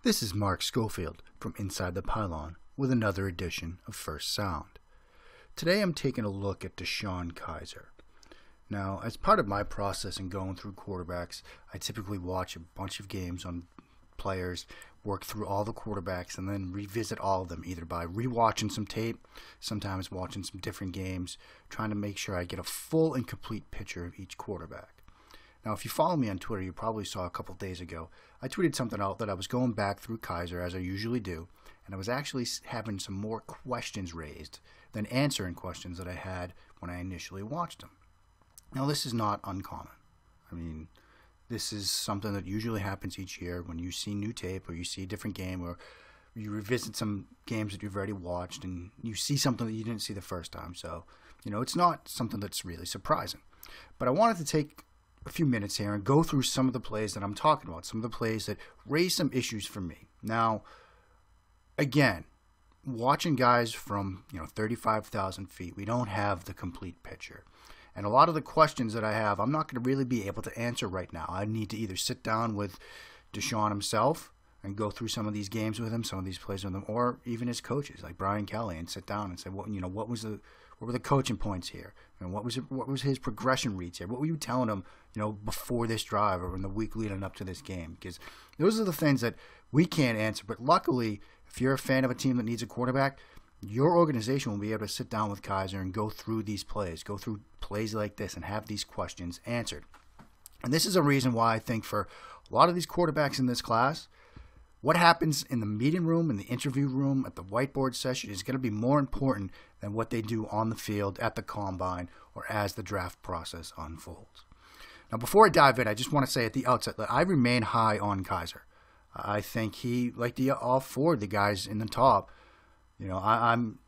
This is Mark Schofield from Inside the Pylon with another edition of First Sound. Today I'm taking a look at DeShone Kizer. Now, as part of my process in going through quarterbacks, I typically watch a bunch of games on players, work through all the quarterbacks, and then revisit all of them, either by rewatching some tape, sometimes watching some different games, trying to make sure I get a full and complete picture of each quarterback. Now, if you follow me on Twitter, you probably saw a couple days ago, I tweeted something out that I was going back through Kizer, as I usually do, and I was actually having some more questions raised than answering questions that I had when I initially watched him. Now, this is not uncommon. I mean, this is something that usually happens each year when you see new tape or you see a different game or you revisit some games that you've already watched and you see something that you didn't see the first time. So, it's not something that's really surprising. But I wanted to take a few minutes here and go through some of the plays that I'm talking about, some of the plays that raise some issues for me. Now, again, watching guys from 35,000 feet, we don't have the complete picture. And a lot of the questions that I have, I'm not going to really be able to answer right now. I need to either sit down with DeShone himself and go through some of these games with him, some of these plays with him, or even his coaches like Brian Kelly, and sit down and say, what were the coaching points here? What was his progression reads here? What were you telling him, before this drive or in the week leading up to this game? Because those are the things that we can't answer. But luckily, if you're a fan of a team that needs a quarterback, your organization will be able to sit down with Kizer and go through these plays, go through plays like this, and have these questions answered. And this is a reason why I think for a lot of these quarterbacks in this class, what happens in the meeting room, in the interview room, at the whiteboard session is going to be more important than what they do on the field, at the combine, or as the draft process unfolds. Now, before I dive in, I just want to say at the outset that I remain high on Kizer. I think he, like all four of the guys in the top, I'm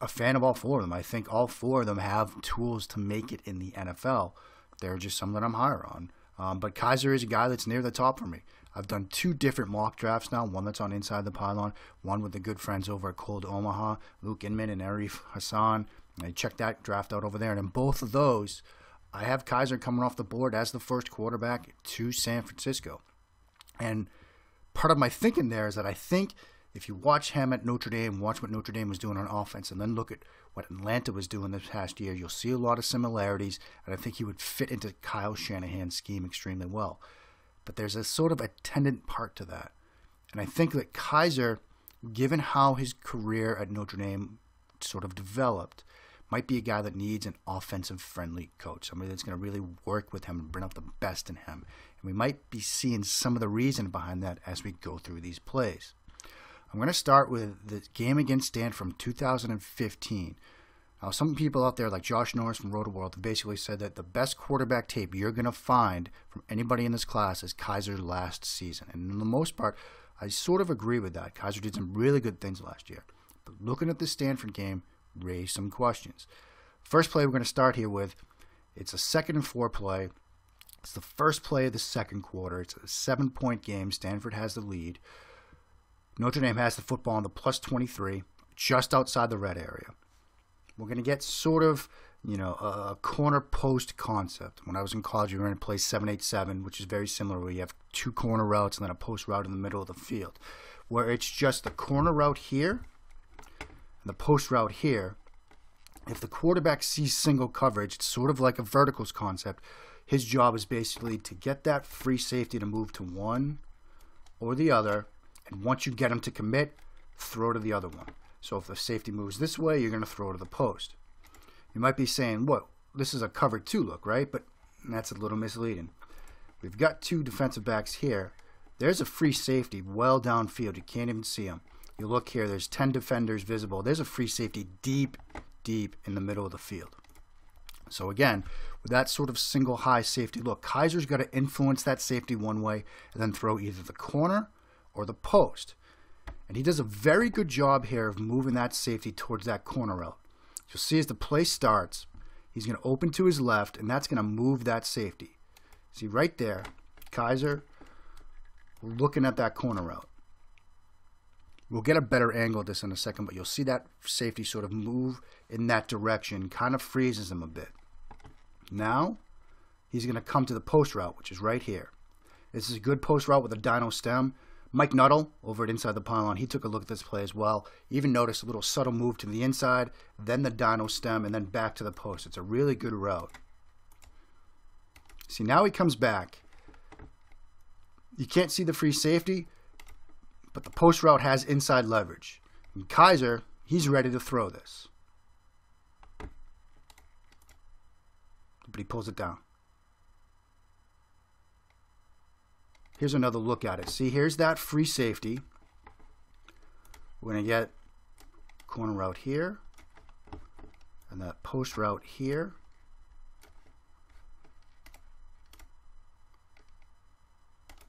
a fan of all four of them. I think all four of them have tools to make it in the NFL. They're just some that I'm higher on. But Kizer is a guy that's near the top for me. I've done two different mock drafts now, one that's on Inside the Pylon, one with the good friends over at Cold Omaha, Luke Inman and Arif Hassan. I checked that draft out over there, and in both of those, I have Kizer coming off the board as the first quarterback to San Francisco. And part of my thinking there is that I think if you watch him at Notre Dame, watch what Notre Dame was doing on offense, and then look at what Atlanta was doing this past year, you'll see a lot of similarities, and I think he would fit into Kyle Shanahan's scheme extremely well. But there's a sort of attendant part to that. And I think that Kizer, given how his career at Notre Dame sort of developed, might be a guy that needs an offensive-friendly coach, somebody that's going to really work with him and bring out the best in him. And we might be seeing some of the reason behind that as we go through these plays. I'm going to start with the game against Stanford from 2015. Now, some people out there, like Josh Norris from Roto-World, have basically said that the best quarterback tape you're going to find from anybody in this class is Kizer's last season. And for the most part, I sort of agree with that. Kizer did some really good things last year. But looking at the Stanford game raised some questions. First play we're going to start here with, it's a 2nd and 4 play. It's the first play of the second quarter. It's a 7-point game. Stanford has the lead. Notre Dame has the football on the plus 23, just outside the red area. We're going to get sort of, a corner post concept. When I was in college, we were going to play 7-8-7, which is very similar, where you have two corner routes and then a post route in the middle of the field, where it's just the corner route here and the post route here. If the quarterback sees single coverage, it's sort of like a verticals concept. His job is basically to get that free safety to move to one or the other, and once you get him to commit, throw to the other one. So if the safety moves this way, you're going to throw to the post. You might be saying, what, this is a cover 2 look, right? But that's a little misleading. We've got two defensive backs here. There's a free safety well downfield. You can't even see him. You look here, there's 10 defenders visible. There's a free safety deep in the middle of the field. So again, with that sort of single high safety look, Kizer's got to influence that safety one way and then throw either the corner or the post. And he does a very good job here of moving that safety towards that corner route. You'll see as the play starts, he's going to open to his left, and that's going to move that safety. See right there, Kizer looking at that corner route. We'll get a better angle at this in a second, but you'll see that safety sort of move in that direction, kind of freezes him a bit. Now, he's going to come to the post route, which is right here. This is a good post route with a dyno stem, Mike Nuttall over at Inside the Pylon, he took a look at this play as well. Even noticed a little subtle move to the inside, then the dyno stem, and then back to the post. It's a really good route. See, now he comes back. You can't see the free safety, but the post route has inside leverage. And Kizer, he's ready to throw this. But he pulls it down. Here's another look at it. See, here's that free safety. We're going to get corner route here and that post route here.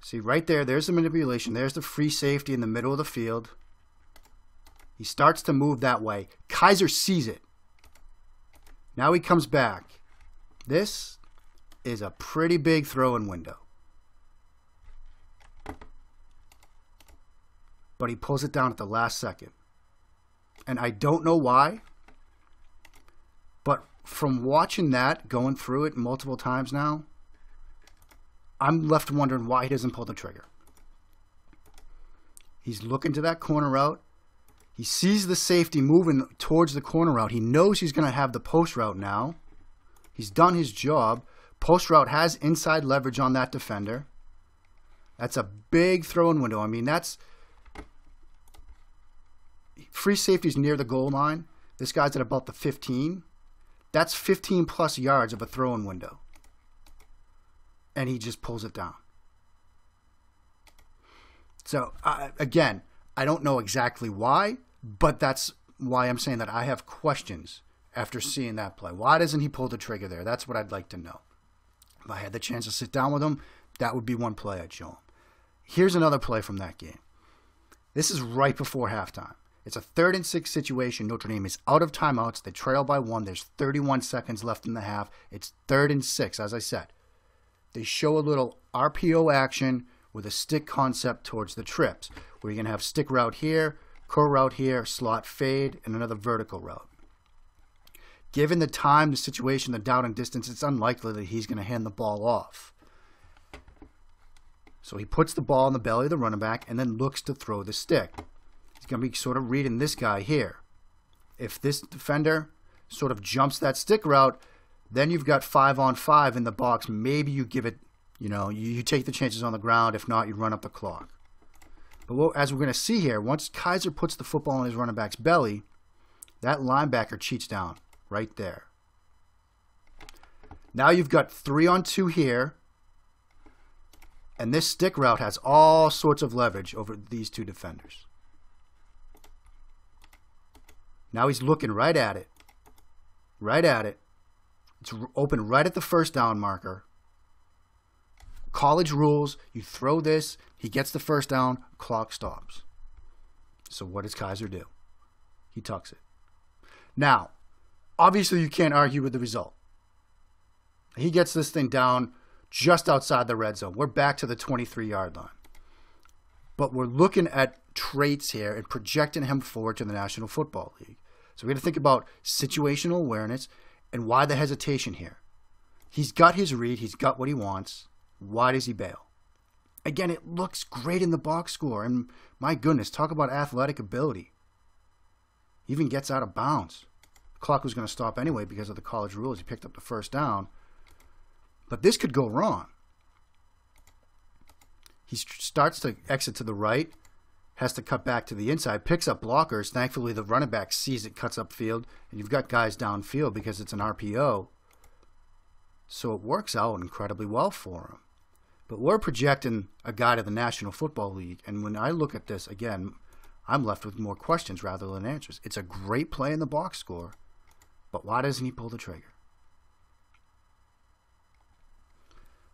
See, right there, there's the manipulation. There's the free safety in the middle of the field. He starts to move that way. Kizer sees it. Now he comes back. This is a pretty big throw-in window. But he pulls it down at the last second. And I don't know why, but from watching that, going through it multiple times now, I'm left wondering why he doesn't pull the trigger. He's looking to that corner route. He sees the safety moving towards the corner route. He knows he's going to have the post route now. He's done his job. Post route has inside leverage on that defender. That's a big throw-in window. I mean, that's... Free safety's near the goal line. This guy's at about the 15. That's 15 plus yards of a throw-in window. And he just pulls it down. So, again, I don't know exactly why, but that's why I'm saying that I have questions after seeing that play. Why doesn't he pull the trigger there? That's what I'd like to know. If I had the chance to sit down with him, that would be one play I'd show him. Here's another play from that game. This is right before halftime. It's a 3rd and 6 situation. Notre Dame is out of timeouts. They trail by 1. There's 31 seconds left in the half. It's 3rd and 6, as I said. They show a little RPO action with a stick concept towards the trips, where you're going to have stick route here, curl route here, slot fade, and another vertical route. Given the time, the situation, the down and distance, it's unlikely that he's going to hand the ball off. So he puts the ball in the belly of the running back and then looks to throw the stick. He's going to be sort of reading this guy here. If this defender sort of jumps that stick route, then you've got 5-on-5 in the box. Maybe you give it, you take the chances on the ground. If not, you run up the clock. But as we're going to see here, once Kizer puts the football in his running back's belly, that linebacker cheats down right there. Now you've got 3-on-2 here. And this stick route has all sorts of leverage over these two defenders. Now he's looking right at it. Right at it. It's open right at the first down marker. College rules, you throw this, he gets the first down, clock stops. So what does Kizer do? He tucks it. Now, obviously you can't argue with the result. He gets this thing down just outside the red zone. We're back to the 23-yard line. But we're looking at traits here and projecting him forward to the National Football League. So we're going to think about situational awareness and why the hesitation here. He's got his read. He's got what he wants. Why does he bail? Again, it looks great in the box score. And my goodness, talk about athletic ability. He even gets out of bounds. The clock was going to stop anyway because of the college rules. He picked up the first down. But this could go wrong. He starts to exit to the right, has to cut back to the inside, picks up blockers. Thankfully, the running back sees it, cuts upfield, and you've got guys downfield because it's an RPO. So it works out incredibly well for him. But we're projecting a guy to the National Football League, and when I look at this, again, I'm left with more questions rather than answers. It's a great play in the box score, but why doesn't he pull the trigger?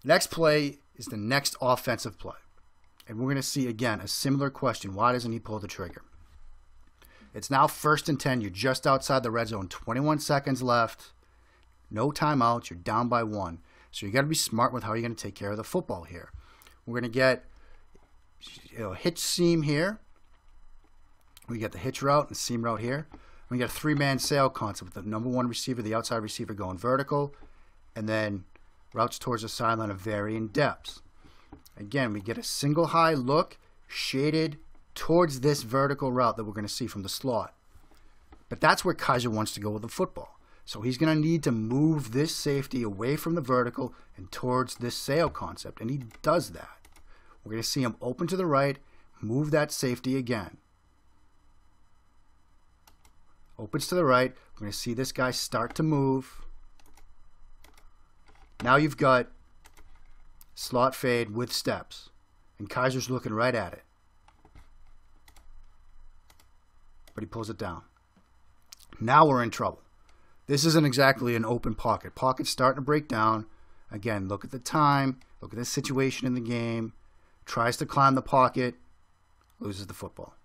Next play is the next offensive play. And we're going to see, again, a similar question. Why doesn't he pull the trigger? It's now 1st and 10. You're just outside the red zone. 21 seconds left. No timeouts. You're down by 1. So you got to be smart with how you're going to take care of the football here. We're going to get hitch seam here. We get the hitch route and seam route here. We get a 3-man sail concept with the number 1 receiver, the outside receiver going vertical, and then routes towards the sideline of varying depths. Again, we get a single high look. shaded towards this vertical route that we're going to see from the slot. But that's where Kizer wants to go with the football. So he's going to need to move this safety away from the vertical and towards this sail concept, and he does that. We're going to see him open to the right, move that safety again. Opens to the right. We're going to see this guy start to move. Now you've got slot fade with steps, and Kizer's looking right at it. But he pulls it down. Now we're in trouble. This isn't exactly an open pocket. Pocket's starting to break down. Again, look at the time. Look at the situation in the game. Tries to climb the pocket. Loses the football.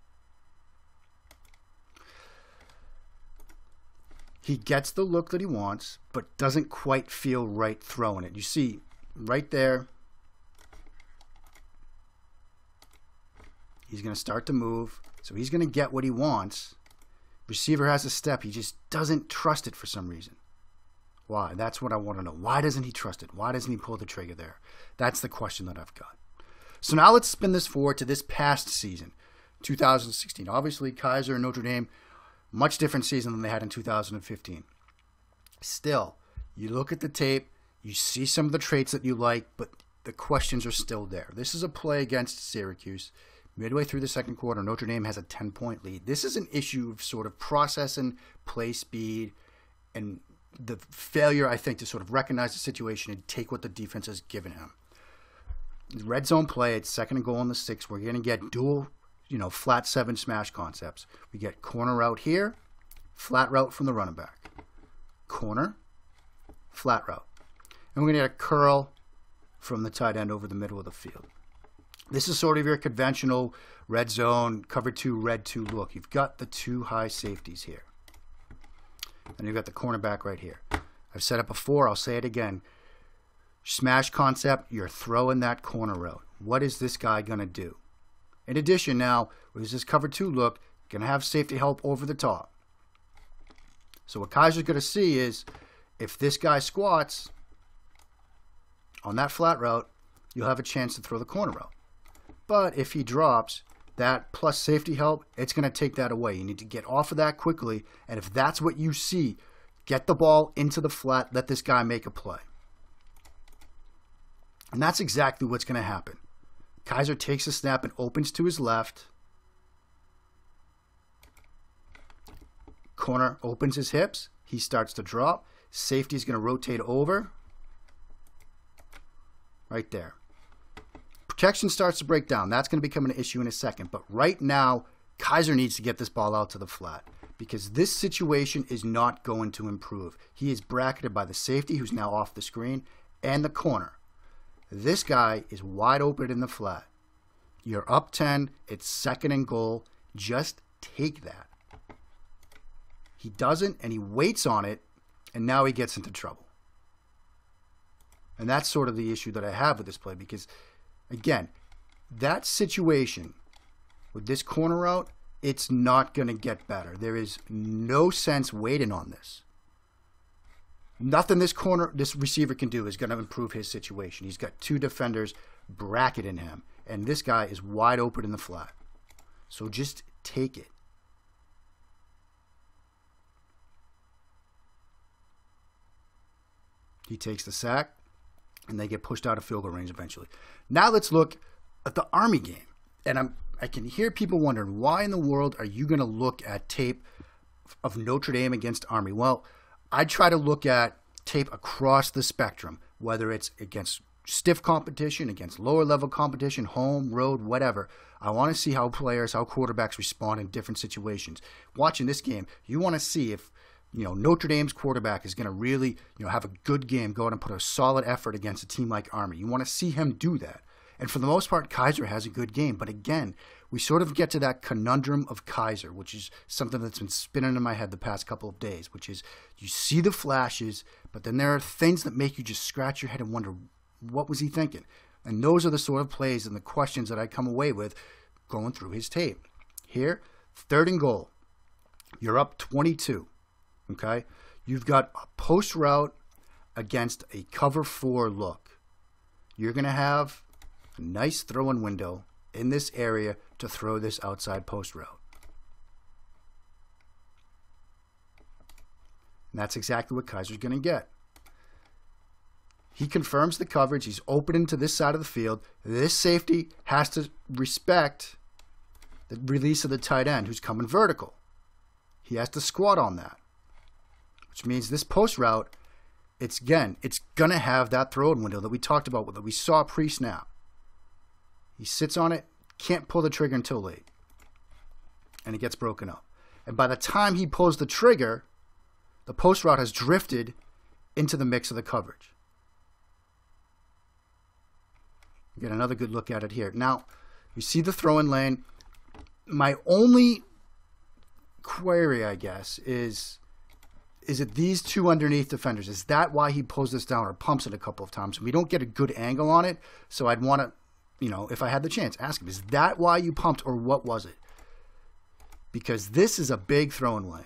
He gets the look that he wants, but doesn't quite feel right throwing it. You see, right there, he's going to start to move. So he's going to get what he wants. Receiver has a step. He just doesn't trust it for some reason. Why? That's what I want to know. Why doesn't he trust it? Why doesn't he pull the trigger there? That's the question that I've got. So now let's spin this forward to this past season, 2016. Obviously, Kizer and Notre Dame, much different season than they had in 2015. Still, you look at the tape, you see some of the traits that you like, but the questions are still there. This is a play against Syracuse. Midway through the second quarter, Notre Dame has a 10-point lead. This is an issue of sort of processing play speed and the failure, I think, to sort of recognize the situation and take what the defense has given him. Red zone play, it's 2nd and goal on the 6. We're going to get dual, flat 7 smash concepts. We get corner route here, flat route from the running back. Corner, flat route. And we're going to get a curl from the tight end over the middle of the field. This is sort of your conventional red zone, cover 2, red 2 look. You've got the 2 high safeties here. And you've got the cornerback right here. I've said it before, I'll say it again. Smash concept, you're throwing that corner route. What is this guy going to do? In addition now, with this cover 2 look, going to have safety help over the top. So what Kizer's going to see is, if this guy squats on that flat route, you'll have a chance to throw the corner route. But if he drops, that plus safety help, it's going to take that away. You need to get off of that quickly, and if that's what you see, get the ball into the flat, let this guy make a play. And that's exactly what's going to happen. Kizer takes a snap and opens to his left. Corner opens his hips. He starts to drop. Safety is going to rotate over. Right there. Protection starts to break down. That's going to become an issue in a second. But right now, Kizer needs to get this ball out to the flat, because this situation is not going to improve. He is bracketed by the safety, who's now off the screen, and the corner. This guy is wide open in the flat. You're up 10. It's 2nd and goal. Just take that. He doesn't, and he waits on it, and now he gets into trouble. And that's sort of the issue that I have with this play, because, again, that situation with this corner route, it's not going to get better. There is no sense waiting on this. Nothing this receiver can do is going to improve his situation. He's got 2 defenders bracketing him, and this guy is wide open in the flat. So just take it. He takes the sack, and they get pushed out of field goal range eventually. Now let's look at the Army game. And I can hear people wondering, why in the world are you going to look at tape of Notre Dame against Army? Well, I try to look at tape across the spectrum, whether it's against stiff competition, against lower level competition, home, road, whatever. I want to see how quarterbacks respond in different situations. Watching this game, you want to see if Notre Dame's quarterback is going to really have a good game, go out and put a solid effort against a team like Army. You want to see him do that. And for the most part, Kizer has a good game. But again, we sort of get to that conundrum of Kizer, which is something that's been spinning in my head the past couple of days, which is you see the flashes, but then there are things that make you just scratch your head and wonder, what was he thinking? And those are the sort of plays and the questions that I come away with going through his tape. Here, 3rd and goal. You're up 22. Okay? You've got a post route against a cover 4 look. You're going to have a nice throw-in window in this area to throw this outside post route. And that's exactly what Kizer's going to get. He confirms the coverage. He's opening to this side of the field. This safety has to respect the release of the tight end who's coming vertical. He has to squat on that, which means this post route, it's going to have that throw-in window that we talked about, that we saw pre-snap. He sits on it, can't pull the trigger until late, and it gets broken up. And by the time he pulls the trigger, the post route has drifted into the mix of the coverage. Get another good look at it here. Now, you see the throw-in lane. My only query, I guess, is it these two underneath defenders? Is that why he pulls this down or pumps it a couple of times? We don't get a good angle on it, so I'd want to, if I had the chance, ask him, is that why you pumped or what was it? Because this is a big throw-in lane.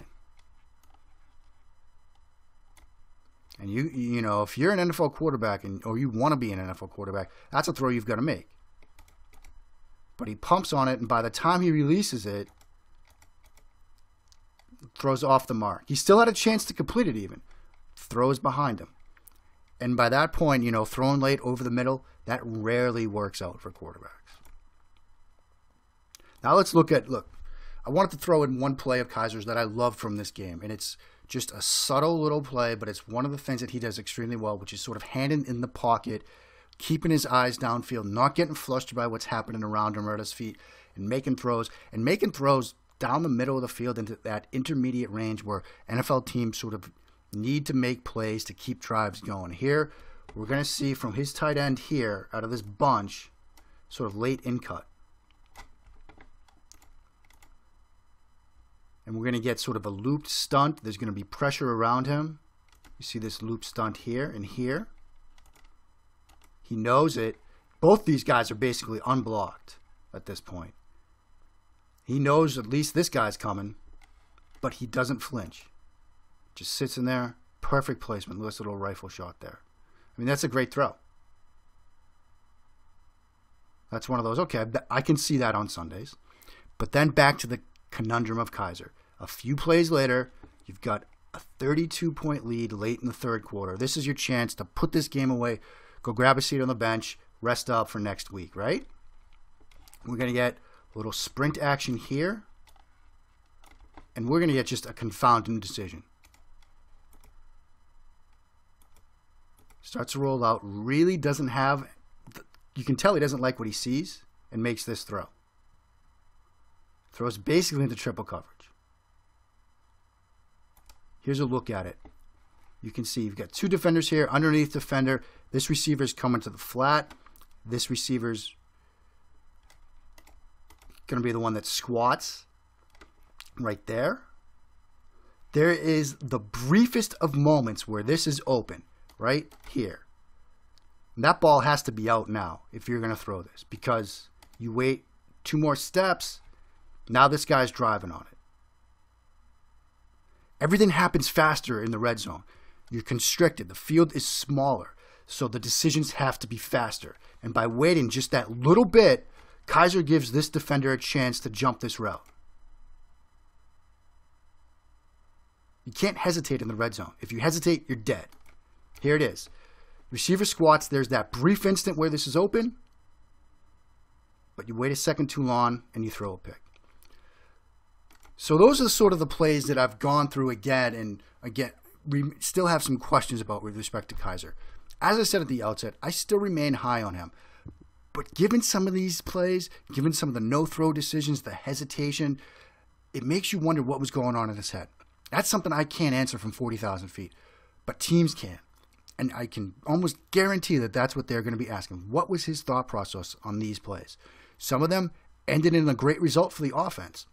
And if you're an NFL quarterback or you want to be an NFL quarterback, that's a throw you've got to make. But he pumps on it, and by the time he releases it, throws off the mark. He still had a chance to complete it even. Throws behind him. And by that point, throwing late over the middle, that rarely works out for quarterbacks. Now let's look, I wanted to throw in one play of Kizer's that I love from this game, and it's just a subtle little play, but it's one of the things that he does extremely well, which is sort of handing in the pocket, keeping his eyes downfield, not getting flustered by what's happening around him or at his feet, and making throws down the middle of the field into that intermediate range where NFL teams sort of need to make plays to keep drives going. Here, we're going to see from his tight end here, out of this bunch, sort of late in cut. And we're going to get sort of a looped stunt. There's going to be pressure around him. You see this loop stunt here and here. He knows it. Both these guys are basically unblocked at this point. He knows at least this guy's coming, but he doesn't flinch. Just sits in there. Perfect placement. Nice little rifle shot there. I mean, that's a great throw. That's one of those, okay, I can see that on Sundays. But then back to the conundrum of Kizer. A few plays later, you've got a 32-point lead late in the third quarter. This is your chance to put this game away, go grab a seat on the bench, rest up for next week, right? We're going to get a little sprint action here, and we're going to get just a confounding decision. Starts to roll out, really doesn't have, you can tell he doesn't like what he sees, and makes this throw. Throws basically into triple coverage. Here's a look at it. You can see you've got two defenders here, underneath defender. This receiver's coming to the flat. This receiver's going to be the one that squats right there. There is the briefest of moments where this is open, right here. And that ball has to be out now if you're going to throw this, because you wait two more steps. Now this guy's driving on it. Everything happens faster in the red zone. You're constricted. The field is smaller, so the decisions have to be faster. And by waiting just that little bit, Kizer gives this defender a chance to jump this route. You can't hesitate in the red zone. If you hesitate, you're dead. Here it is. Receiver squats. There's that brief instant where this is open, but you wait a second too long and you throw a pick. So those are sort of the plays that I've gone through again, and again, we still have some questions about with respect to Kizer. As I said at the outset, I still remain high on him. But given some of these plays, given some of the no-throw decisions, the hesitation, it makes you wonder what was going on in his head. That's something I can't answer from 40,000 feet, but teams can. And I can almost guarantee that that's what they're going to be asking. What was his thought process on these plays? Some of them ended in a great result for the offense.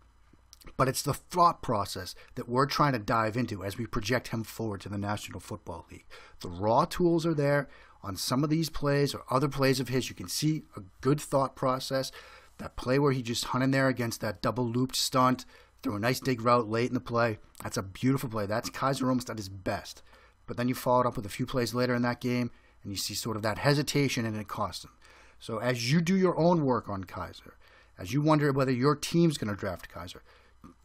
But it's the thought process that we're trying to dive into as we project him forward to the National Football League. The raw tools are there on some of these plays or other plays of his. You can see a good thought process. That play where he just hung in there against that double looped stunt, threw a nice dig route late in the play. That's a beautiful play. That's Kizer almost at his best. But then you follow it up with a few plays later in that game, and you see sort of that hesitation, and it costs him. So as you do your own work on Kizer, as you wonder whether your team's going to draft Kizer.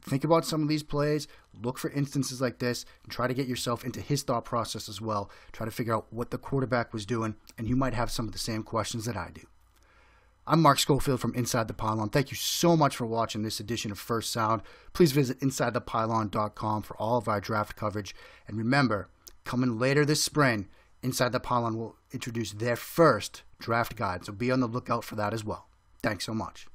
Think about some of these plays, look for instances like this, and try to get yourself into his thought process as well. Try to figure out what the quarterback was doing, and you might have some of the same questions that I do. I'm Mark Schofield from Inside the Pylon. Thank you so much for watching this edition of First Sound. Please visit InsideThePylon.com for all of our draft coverage. And remember, coming later this spring, Inside the Pylon will introduce their first draft guide, so be on the lookout for that as well. Thanks so much.